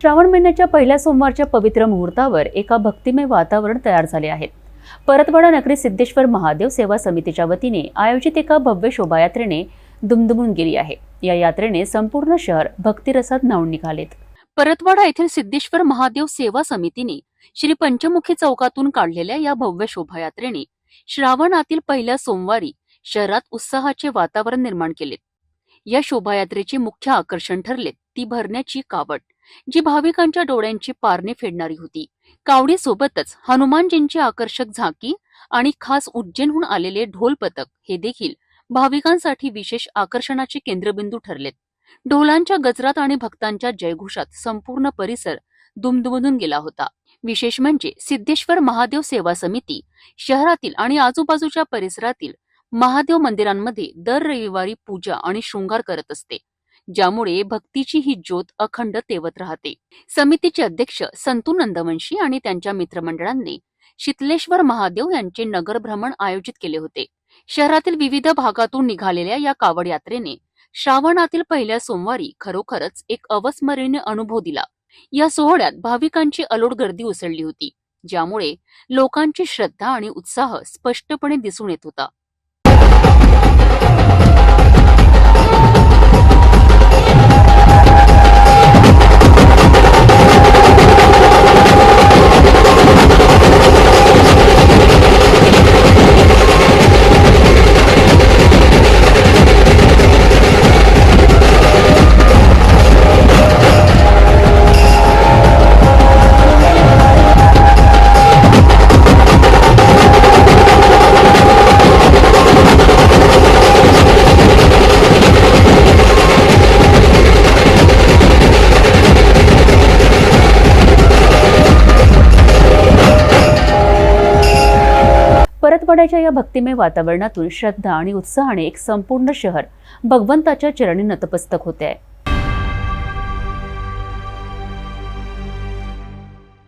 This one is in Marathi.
श्रावण महिन्याच्या पहिल्या सोमवारच्या पवित्र मुहूर्तावर एका भक्तिमय वातावरण तयार झाले आहे। परतवाडा नगरी सिद्धेश्वर महादेव सेवा समितीच्या वतीने आयोजित एका भव्य शोभायात्रेने दुमदुमून गेली आहे। या यात्रेने संपूर्ण शहर भक्तिरसात न्हाऊन निघालेत। परतवाडा येथील सिद्धेश्वर महादेव सेवा समितीने श्री पंचमुखी चौकातून काढलेल्या या भव्य शोभायात्रेने श्रावणातील पहिल्या सोमवारी शहरात उत्साहाचे वातावरण निर्माण केले। या शोभायात्रेचे मुख्य आकर्षण ठरले ती भरण्याची कावड, जी भाविकांच्या डोळ्यांची पारणे फेडणारी होती। कावडीसोबतच हनुमानजींची आकर्षक झाकी आणि खास उज्जैनहून आलेले ढोल पथक हे देखील भाविकांसाठी विशेष आकर्षणाचे केंद्रबिंदू ठरलेत। ढोलांच्या गजरात आणि भक्तांच्या जयघोषात संपूर्ण परिसर दुमदुमून गेला होता। विशेष म्हणजे सिद्धेश्वर महादेव सेवा समिती शहरातील आणि आजूबाजूच्या परिसरातील महादेव मंदिरांमध्ये दर रविवारी पूजा आणि शृंगार करत असते, ज्यामुळे भक्तीची ही ज्योत अखंड तेवत राहते। समितीचे अध्यक्ष संतू नंदवंशी आणि त्यांच्या मित्रमंडळांनी शीतलेश्वर महादेव यांचे नगर भ्रमण आयोजित केले होते। शहरातील विविध भागातून निघालेल्या या कावड यात्रेने श्रावणातील पहिल्या सोमवारी खरोखरच एक अविस्मरणीय अनुभव दिला। या सोहळ्यात भाविकांची अलोट गर्दी उसळली होती, ज्यामुळे लोकांची श्रद्धा आणि उत्साह स्पष्टपणे दिसून येत होता। परतवाड्याच्या या भक्तिमय वातावरणातून श्रद्धा आणि उत्साहाने एक संपूर्ण शहर भगवंताच्या चरणी नतमस्तक होते आहे।